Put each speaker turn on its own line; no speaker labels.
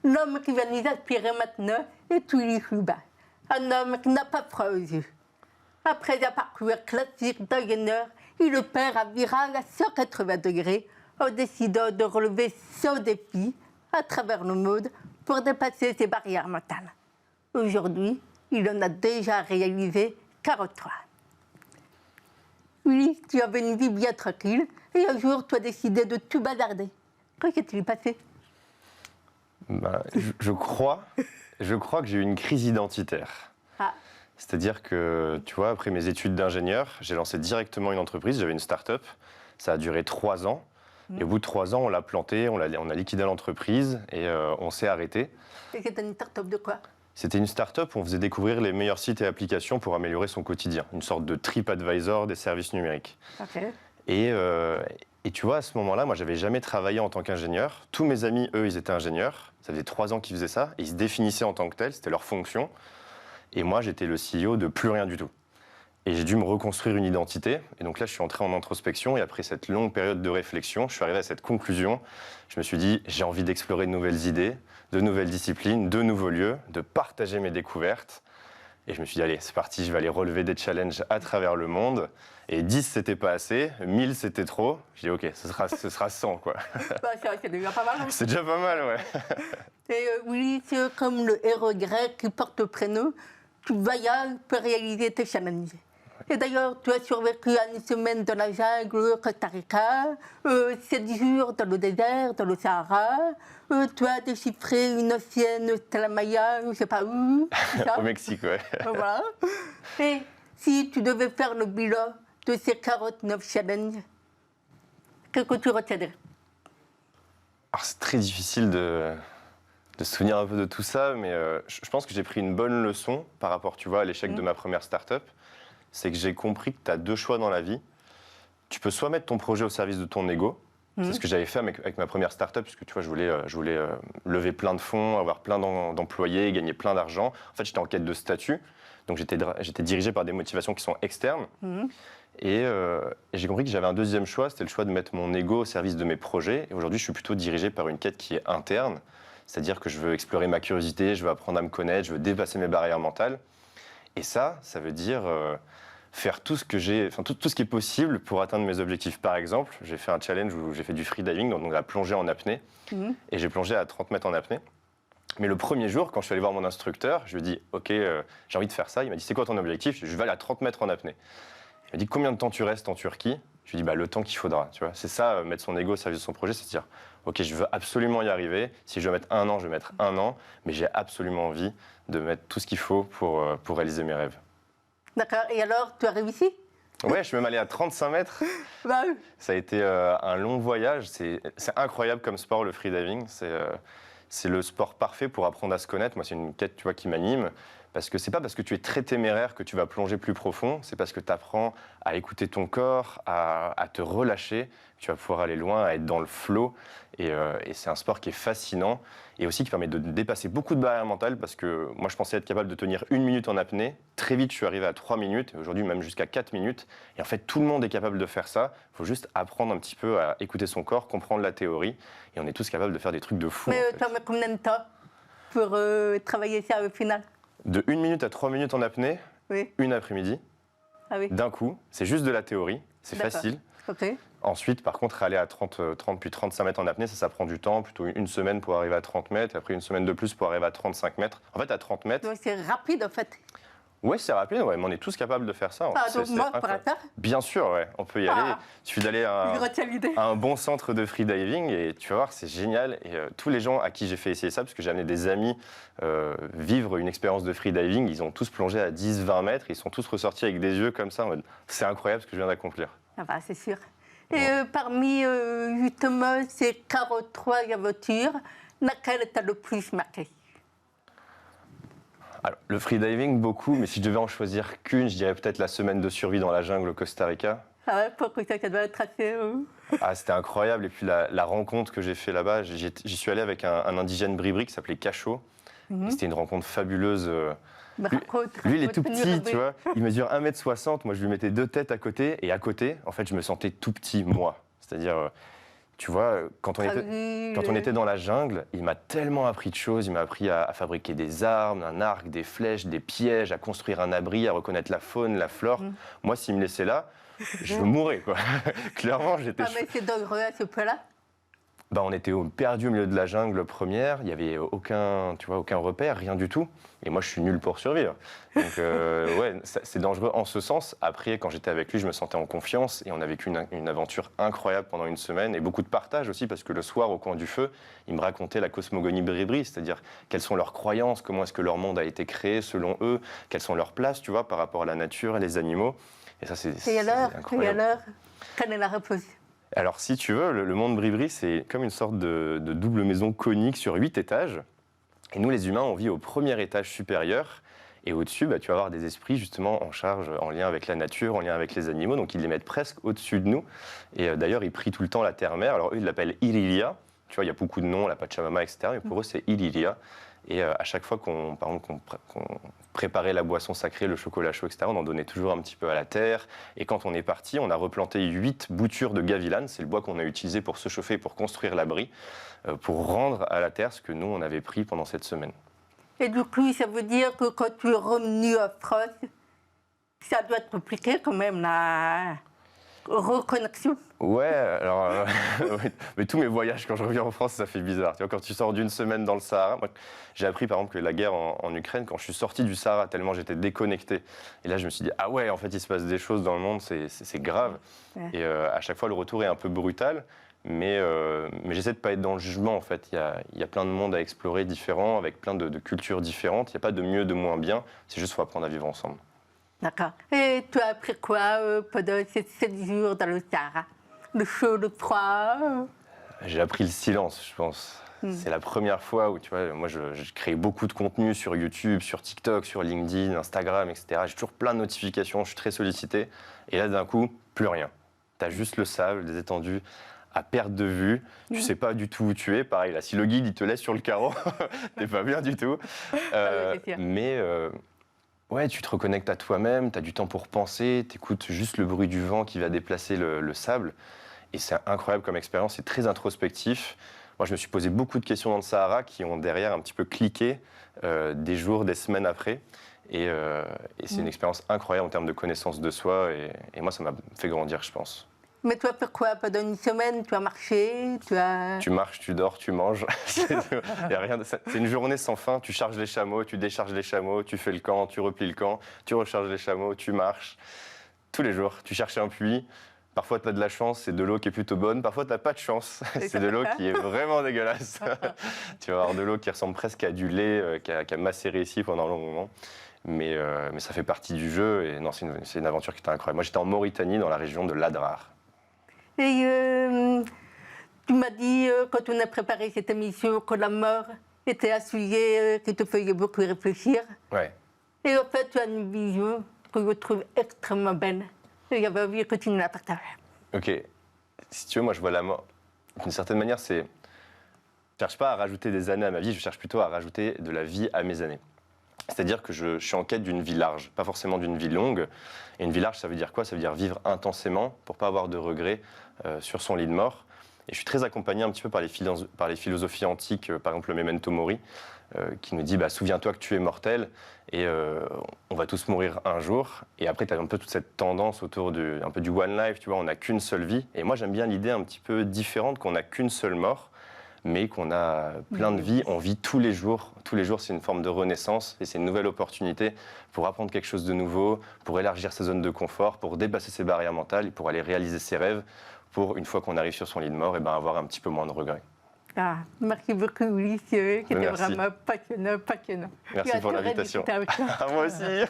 L'homme qui va nous inspirer maintenant est Willy Hubin, un homme qui n'a pas froid aux yeux. Après un parcours classique d'ingénieur, il opère un virage à 180 degrés en décidant de relever son défi à travers le monde pour dépasser ses barrières mentales. Aujourd'hui, il en a déjà réalisé 43. Willy, tu avais une vie bien tranquille et un jour, tu as décidé de tout bazarder. Qu'est-ce qui t'est passé?
Je crois que j'ai eu une crise identitaire.
Ah.
C'est-à-dire que, tu vois, après mes études d'ingénieur, j'ai lancé directement une entreprise, j'avais une start-up. Ça a duré 3 ans. Et au bout de 3 ans, on l'a planté, on a liquidé l'entreprise et on s'est arrêté.
Et c'était une start-up de quoi?
C'était une start-up où on faisait découvrir les meilleurs sites et applications pour améliorer son quotidien. Une sorte de TripAdvisor des services numériques.
Ok.
Et tu vois, à ce moment-là, moi, j'avais jamais travaillé en tant qu'ingénieur. Tous mes amis, eux, ils étaient ingénieurs. Ça faisait 3 ans qu'ils faisaient ça. Et ils se définissaient en tant que tels, c'était leur fonction. Et moi, j'étais le CEO de plus rien du tout. Et j'ai dû me reconstruire une identité. Et donc là, je suis entré en introspection. Et après cette longue période de réflexion, je suis arrivé à cette conclusion. Je me suis dit, j'ai envie d'explorer de nouvelles idées, de nouvelles disciplines, de nouveaux lieux, de partager mes découvertes. Et je me suis dit, allez, c'est parti, je vais aller relever des challenges à travers le monde. Et 10, c'était pas assez, 1000, c'était trop. J'ai dit, ok, ce sera 100, quoi.
C'est déjà pas mal.
C'est déjà pas mal, ouais.
Et Willy, c'est comme le héros grec qui porte le prénom. Tu voyages pour réaliser tes challenges. Et d'ailleurs, tu as survécu à une semaine dans la jungle au Costa Rica, 7 jours dans le désert, dans le Sahara. Tu as déchiffré une ancienne Talamaya, je ne sais pas où.
Au Mexique, ouais.
Voilà. Et si tu devais faire le bilan de ces 49 challenges, qu'est-ce que tu retiendrais?
Alors, c'est très difficile de se souvenir un peu de tout ça, mais je pense que j'ai pris une bonne leçon par rapport, tu vois, à l'échec de ma première start-up. C'est que j'ai compris que tu as 2 choix dans la vie. Tu peux soit mettre ton projet au service de ton ego. C'est ce que j'avais fait avec ma première start-up, puisque tu vois, je voulais lever plein de fonds, avoir plein d'employés, gagner plein d'argent. En fait, j'étais en quête de statut. Donc, j'étais dirigé par des motivations qui sont externes. Et j'ai compris que j'avais un deuxième choix, c'était le choix de mettre mon ego au service de mes projets. Et aujourd'hui, je suis plutôt dirigé par une quête qui est interne. C'est-à-dire que je veux explorer ma curiosité, je veux apprendre à me connaître, je veux dépasser mes barrières mentales. Et ça veut dire faire tout ce que tout ce qui est possible pour atteindre mes objectifs. Par exemple, j'ai fait un challenge où j'ai fait du freediving, donc la plongée en apnée, et j'ai plongé à 30 mètres en apnée. Mais le premier jour, quand je suis allé voir mon instructeur, je lui ai dit « Ok, j'ai envie de faire ça ». Il m'a dit « C'est quoi ton objectif ?» Je vais aller à 30 mètres en apnée. Il m'a dit « Combien de temps tu restes en Turquie ?» Je lui ai dit le temps qu'il faudra. Tu vois, c'est ça, mettre son ego au service de son projet, c'est se dire ok, je veux absolument y arriver. Si je dois mettre 1 an, je vais mettre 1 an, mais j'ai absolument envie de mettre tout ce qu'il faut pour réaliser mes rêves.
D'accord. Et alors, tu as réussi?
Ouais, je suis même allé à 35 mètres.
Bah oui.
Ça a été un long voyage. C'est incroyable comme sport, le freediving. C'est le sport parfait pour apprendre à se connaître. Moi, c'est une quête, tu vois, qui m'anime. Parce que c'est pas parce que tu es très téméraire que tu vas plonger plus profond, c'est parce que tu apprends à écouter ton corps, à te relâcher, que tu vas pouvoir aller loin, à être dans le flow. Et c'est un sport qui est fascinant et aussi qui permet de dépasser beaucoup de barrières mentales parce que moi, je pensais être capable de tenir 1 minute en apnée. Très vite, je suis arrivé à 3 minutes, et aujourd'hui même jusqu'à 4 minutes. Et en fait, tout le monde est capable de faire ça. Il faut juste apprendre un petit peu à écouter son corps, comprendre la théorie. Et on est tous capables de faire des trucs de fou.
Mais tu as mis combien de temps pour travailler ça au final?
De 1 minute à 3 minutes en apnée,
Oui.
une après-midi,
Ah oui.
d'un coup. C'est juste de la théorie, c'est facile.
Ok.
Ensuite, par contre, aller à 30 puis 35 mètres en apnée, ça prend du temps, plutôt 1 semaine pour arriver à 30 mètres, et après 1 semaine de plus pour arriver à 35 mètres. En fait, à 30 mètres...
Donc c'est rapide en fait.
Ouais, c'est rapide, ouais, mais on est tous capables de faire ça.
Ah, donc moi, pour ça?
Bien sûr, ouais, on peut y aller. Il suffit d'aller à un bon centre de freediving et tu vas voir, c'est génial. Et tous les gens à qui j'ai fait essayer ça, parce que j'ai amené des amis vivre une expérience de freediving, ils ont tous plongé à 10-20 mètres, ils sont tous ressortis avec des yeux comme ça, en mode, c'est incroyable ce que je viens d'accomplir.
Ah bah, c'est sûr. Et parmi justement ces 43 aventures, laquelle t'a le plus marqué?
Alors, le freediving, beaucoup, mais si je devais en choisir qu'une, je dirais peut-être la semaine de survie dans la jungle au Costa Rica.
Ah ouais, pourquoi ça doit être assez...
Ah, c'était incroyable. Et puis la rencontre que j'ai fait là-bas, j'y suis allé avec un indigène bribri qui s'appelait Cacho. C'était une rencontre fabuleuse. Lui, il est tout petit, tu vois. Il mesure 1m60. Moi, je lui mettais 2 têtes à côté. Et à côté, en fait, je me sentais tout petit, moi. C'est-à-dire, tu vois, quand on était dans la jungle, il m'a tellement appris de choses. Il m'a appris à fabriquer des armes, un arc, des flèches, des pièges, à construire un abri, à reconnaître la faune, la flore. Moi, s'il me laissait là, je mourrais, quoi. Clairement, j'étais...
Ah, mais c'est dangereux à ce point-là?
Bah, on était perdu au milieu de la jungle première, il n'y avait aucun repère, rien du tout. Et moi, je suis nul pour survivre. Donc, ouais, c'est dangereux en ce sens. Après, quand j'étais avec lui, je me sentais en confiance et on a vécu une aventure incroyable pendant une semaine et beaucoup de partage aussi parce que le soir, au coin du feu, il me racontait la cosmogonie bribri, c'est-à-dire quelles sont leurs croyances, comment est-ce que leur monde a été créé selon eux, quelles sont leurs places, tu vois, par rapport à la nature et les animaux. Et ça, c'est incroyable.
Et alors, quelle est la réponse?
Alors, si tu veux, le monde bribri, c'est comme une sorte de double maison conique sur 8 étages. Et nous, les humains, on vit au premier étage supérieur. Et au-dessus, bah, tu vas avoir des esprits justement en charge, en lien avec la nature, en lien avec les animaux. Donc, ils les mettent presque au-dessus de nous. Et d'ailleurs, ils prient tout le temps la terre-mère. Alors, eux, ils l'appellent Irilia. Tu vois, il y a beaucoup de noms, la Pachamama, etc. Mais pour eux, c'est Irilia. Et à chaque fois qu'on préparait la boisson sacrée, le chocolat chaud, etc., on en donnait toujours un petit peu à la terre. Et quand on est parti, on a replanté 8 boutures de gavilan. C'est le bois qu'on a utilisé pour se chauffer, pour construire l'abri, pour rendre à la terre ce que nous, on avait pris pendant cette semaine.
Et du coup, ça veut dire que quand tu es revenu en France, ça doit être compliqué quand même, la reconnexion.
Ouais, alors, mais tous mes voyages, quand je reviens en France, ça fait bizarre. Tu vois, quand tu sors d'une semaine dans le Sahara, moi, j'ai appris par exemple que la guerre en Ukraine, quand je suis sorti du Sahara, tellement j'étais déconnecté. Et là, je me suis dit, ah ouais, en fait, il se passe des choses dans le monde, c'est grave. Ouais. Et à chaque fois, le retour est un peu brutal. Mais j'essaie de ne pas être dans le jugement, en fait. Il y a plein de mondes à explorer différents, avec plein de cultures différentes. Il n'y a pas de mieux, de moins bien. C'est juste qu'il faut apprendre à vivre ensemble.
D'accord. Et tu as appris quoi pendant ces 7 jours dans le Sahara? Le chaud, le froid?
J'ai appris le silence, je pense. C'est la première fois où, tu vois, moi, je crée beaucoup de contenu sur YouTube, sur TikTok, sur LinkedIn, Instagram, etc. J'ai toujours plein de notifications, je suis très sollicité. Et là, d'un coup, plus rien. Tu as juste le sable, des étendues à perte de vue. Tu sais pas du tout où tu es. Pareil, là, si le guide, il te laisse sur le carreau, t'es pas bien du tout. Ouais, tu te reconnectes à toi-même, tu as du temps pour penser, tu écoutes juste le bruit du vent qui va déplacer le sable. Et c'est incroyable comme expérience, c'est très introspectif. Moi, je me suis posé beaucoup de questions dans le Sahara qui ont derrière un petit peu cliqué des jours, des semaines après. Et c'est une expérience incroyable en termes de connaissance de soi. Et moi, ça m'a fait grandir, je pense.
Mais tu as fait quoi pendant une semaine? Tu as marché? Tu
marches, tu dors, tu manges. C'est une journée sans fin. Tu charges les chameaux, tu décharges les chameaux, tu fais le camp, tu replies le camp, tu recharges les chameaux, tu marches. Tous les jours, tu cherches un puits. Parfois, tu as de la chance, c'est de l'eau qui est plutôt bonne. Parfois, tu n'as pas de chance, c'est de l'eau qui est vraiment dégueulasse. Tu vas avoir de l'eau qui ressemble presque à du lait, qui a macéré ici pendant un long moment. Mais ça fait partie du jeu. Et non, c'est une aventure qui était incroyable. Moi, j'étais en Mauritanie, dans la région de l'Adrar.
Et tu m'as dit, quand on a préparé cette émission, que la mort était un sujet qui te faisait beaucoup réfléchir.
Ouais.
Et en fait, tu as une vision que je trouve extrêmement belle. Et j'avais envie de continuer à la partager.
Ok. Si tu veux, moi, je vois la mort. D'une certaine manière, je ne cherche pas à rajouter des années à ma vie, je cherche plutôt à rajouter de la vie à mes années. C'est-à-dire que je suis en quête d'une vie large, pas forcément d'une vie longue. Et une vie large, ça veut dire quoi? Ça veut dire vivre intensément pour pas avoir de regrets sur son lit de mort. Et je suis très accompagné un petit peu par les philosophies antiques, par exemple le Memento Mori, qui nous dit souviens-toi que tu es mortel et on va tous mourir un jour. Et après, tu as un peu toute cette tendance autour un peu du one life, tu vois, on n'a qu'une seule vie. Et moi, j'aime bien l'idée un petit peu différente qu'on n'a qu'une seule mort, mais qu'on a plein de vies, on vit tous les jours. Tous les jours, c'est une forme de renaissance et c'est une nouvelle opportunité pour apprendre quelque chose de nouveau, pour élargir ses zones de confort, pour dépasser ses barrières mentales et pour aller réaliser ses rêves, pour, une fois qu'on arrive sur son lit de mort, avoir un petit peu moins de regrets.
Ah, merci beaucoup, Ulysse, c'était vraiment passionnant.
Merci pour l'invitation. Moi aussi.